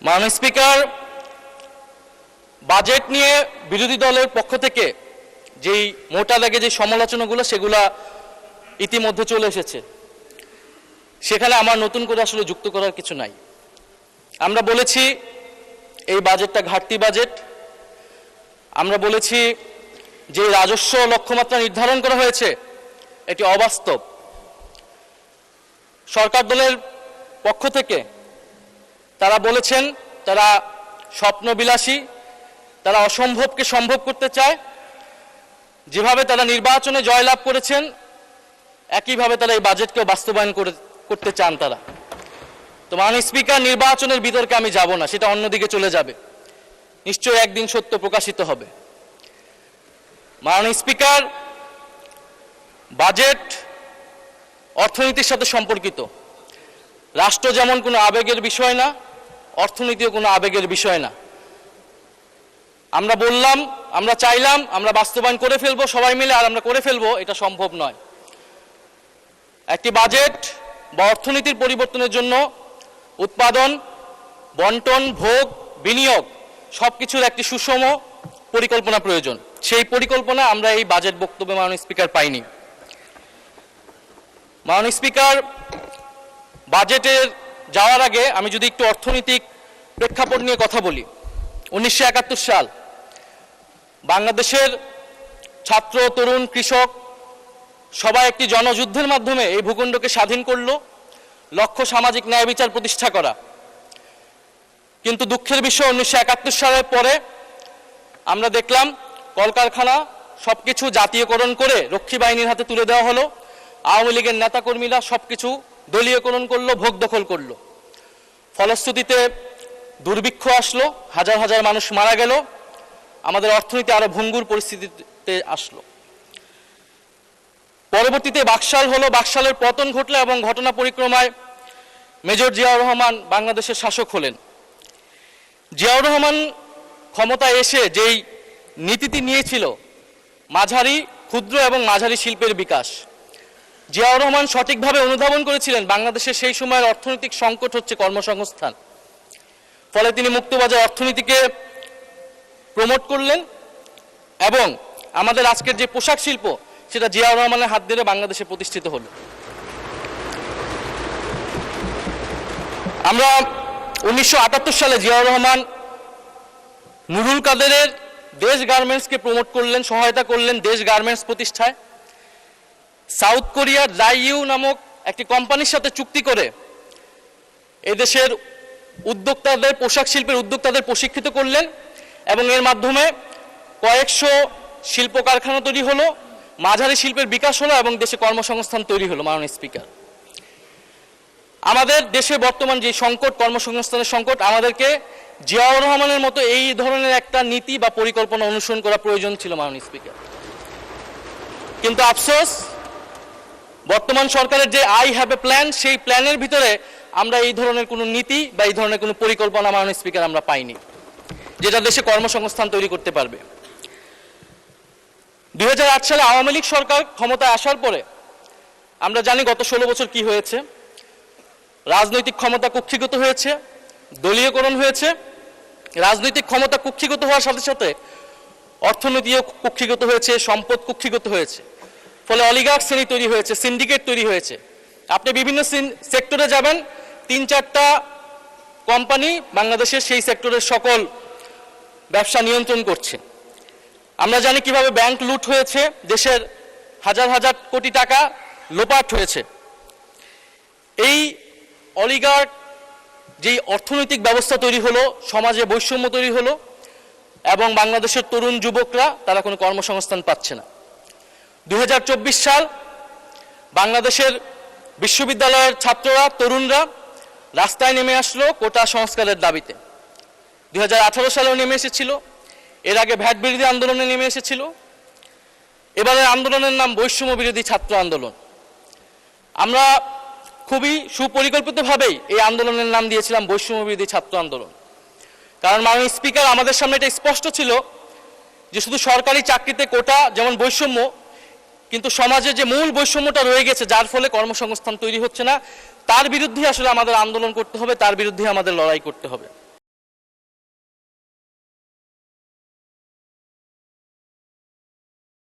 মাননীয় speaker, budget নিয়ে বিরোধী দলের পক্ষ থেকে যেই মোটা দাগে যে সমালোচনাগুলো সেগুলা ইতিমধ্যে চলে এসেছে, সেখানে আমার নতুন করে আসলে যুক্ত করার কিছু নাই। আমরা বলেছি এই বাজেটটা ঘাটতি বাজেট। আমরা বলেছি যে রাজস্ব লক্ষ্যমাত্রা নির্ধারণ করা হয়েছে এটি অবাস্তব। সরকার দলের পক্ষ থেকে তারা বলেছেন তারা স্বপ্নবিলাসী, তারা অসম্ভবকে সম্ভব করতে চায়। যেভাবে তারা নির্বাচনে জয়লাভ করেছেন একইভাবে তারা এই বাজেটকেও বাস্তবায়ন করতে চান তারা। তো মাননীয় স্পিকার, নির্বাচনের বিতর্কে আমি যাব না, সেটা অন্যদিকে চলে যাবে, নিশ্চয়ই একদিন সত্য প্রকাশিত হবে। মাননীয় স্পিকার, বাজেট অর্থনীতির সাথে সম্পর্কিত। রাষ্ট্র যেমন কোনো আবেগের বিষয় না, অর্থনীতিও কোনো আবেগের বিষয় না। আমরা বললাম, আমরা চাইলাম, আমরা বাস্তবায়ন করে ফেলবো সবাই মিলে, আর আমরা করে ফেলবো, এটা সম্ভব নয়। একটি বাজেট বা অর্থনীতির পরিবর্তনের জন্য উৎপাদন, বন্টন, ভোগ, বিনিয়োগ সবকিছুর একটি সুষম পরিকল্পনা প্রয়োজন। সেই পরিকল্পনা আমরা এই বাজেট বক্তব্যে মাননীয় স্পিকার পাইনি। মাননীয় স্পিকার, বাজেটের যাওয়ার আগে আমি যদি একটু অর্থনৈতিক প্রেক্ষাপট নিয়ে কথা বলি। 1971 সাল বাংলাদেশের ছাত্র, তরুণ, কৃষক সবাই একটি জনযুদ্ধের মাধ্যমে এই ভূখণ্ডকে স্বাধীন করলো, লক্ষ্য সামাজিক ন্যায় বিচার প্রতিষ্ঠা করা। কিন্তু দুঃখের বিষয় 1971 সালের পরে আমরা দেখলাম কলকারখানা সবকিছু জাতীয়করণ করে রক্ষী বাহিনীর হাতে তুলে দেওয়া হলো। আওয়ামী লীগের নেতাকর্মীরা সবকিছু দলীয়করণ করলো, ভোগ দখল করলো। ফলশ্রুতিতে দুর্ভিক্ষ আসলো, হাজার হাজার মানুষ মারা গেল, আমাদের অর্থনীতি আরো ভঙ্গুর পরিস্থিতিতে আসলো। পরবর্তীতে বাকশাল হলো, বাকশালের পতন ঘটলো এবং ঘটনা পরিক্রমায় মেজর জিয়াউর রহমান বাংলাদেশের শাসক হলেন। জিয়াউর রহমান ক্ষমতায় এসে যেই নীতিটি নিয়েছিল মাঝারি, ক্ষুদ্র এবং মাঝারি শিল্পের বিকাশ, জিয়াউর রহমান সঠিকভাবে অনুধাবন করেছিলেন বাংলাদেশের সেই সময়ের অর্থনৈতিক সংকট হচ্ছে কর্মসংস্থান। ফলে তিনি মুক্তবাজার অর্থনীতিকে প্রমোট করলেন এবং আমাদের আজকের যে পোশাক শিল্প সেটা জিয়াউর রহমানের হাত ধরে বাংলাদেশে প্রতিষ্ঠিত হলো। আমরা 1978 সালে জিয়াউর রহমান নুরুল কাদেরের দেশ গার্মেন্টসকে প্রমোট করলেন, সহায়তা করলেন দেশ গার্মেন্টস প্রতিষ্ঠায়। সাউথ কোরিয়ার দাইইউ নামক একটি কোম্পানির সাথে চুক্তি করে এদেশের উদ্যোক্তাদের, পোশাক শিল্পের উদ্যোক্তাদের প্রশিক্ষিত করলেন এবং এর মাধ্যমে কয়েকশো শিল্প কারখানা তৈরি হলো, মাঝারি শিল্পের বিকাশ হলো এবং দেশে কর্মসংস্থান তৈরি হলো। মাননীয় স্পিকার, আমাদের দেশে বর্তমান যে সংকট, কর্মসংস্থানের সংকট, আমাদেরকে জিয়াউর রহমানের মতো এই ধরনের একটা নীতি বা পরিকল্পনা অনুসরণ করা প্রয়োজন ছিল মাননীয় স্পিকার। কিন্তু আফসোস, বর্তমান সরকারের যে আই হ্যাভ এ প্ল্যান, সেই প্ল্যানের ভিতরে আমরা এই ধরনের কোনো নীতি বা এই ধরনের কোনো পরিকল্পনা মাননীয় স্পিকার আমরা পাইনি, যেটা দেশে কর্মসংস্থান তৈরি করতে পারবে। 2008 সালে আওয়ামী লীগ সরকার ক্ষমতায় আসার পরে আমরা জানি গত 16 বছর কি হয়েছে। রাজনৈতিক ক্ষমতা কুক্ষিগত হয়েছে, দলীয়করণ হয়েছে। রাজনৈতিক ক্ষমতা কুক্ষিগত হওয়ার সাথে সাথে অর্থনীতিও কুক্ষিগত হয়েছে, সম্পদ কুক্ষিগত হয়েছে। ফলে অলিগার্ক শ্রেণী তৈরি হয়েছে, সিন্ডিকেট তৈরি হয়েছে। আপনি বিভিন্ন সেক্টরে যাবেন, 3-4টা কোম্পানি বাংলাদেশের সেই সেক্টরের সকল ব্যবসা নিয়ন্ত্রণ করছে। আমরা জানি কিভাবে ব্যাংক লুট হয়েছে, দেশের হাজার হাজার কোটি টাকা লোপাট হয়েছে। এই অলিগার্ক যেই অর্থনৈতিক ব্যবস্থা তৈরি হলো, সমাজে বৈষম্য তৈরি হলো এবং বাংলাদেশের তরুণ যুবকরা তারা কোনো কর্মসংস্থান পাচ্ছে না। 2024 সাল বাংলাদেশের বিশ্ববিদ্যালয়ের ছাত্ররা, তরুণরা রাস্তায় নেমে আসলো কোটা সংস্কারের দাবিতে। 2018 সালেও নেমে এসেছিল, এর আগে ভ্যাট বিরোধী আন্দোলনে নেমে এসেছিল। এবারের আন্দোলনের নাম বৈষম্য বিরোধী ছাত্র আন্দোলন। আমরা খুবই সুপরিকল্পিতভাবেই এই আন্দোলনের নাম দিয়েছিলাম বৈষম্য বিরোধী ছাত্র আন্দোলন। কারণ মাননীয় স্পিকার, আমাদের সামনে এটা স্পষ্ট ছিল যে শুধু সরকারি চাকরিতে কোটা যেমন বৈষম্য, কিন্তু সমাজে যে মূল বৈষম্যটা রয়ে গেছে, যার ফলে কর্মসংস্থান তৈরি হচ্ছে না, তার বিরুদ্ধে আসলে আমাদের আন্দোলন করতে হবে, তার বিরুদ্ধে আমাদের লড়াই করতে হবে।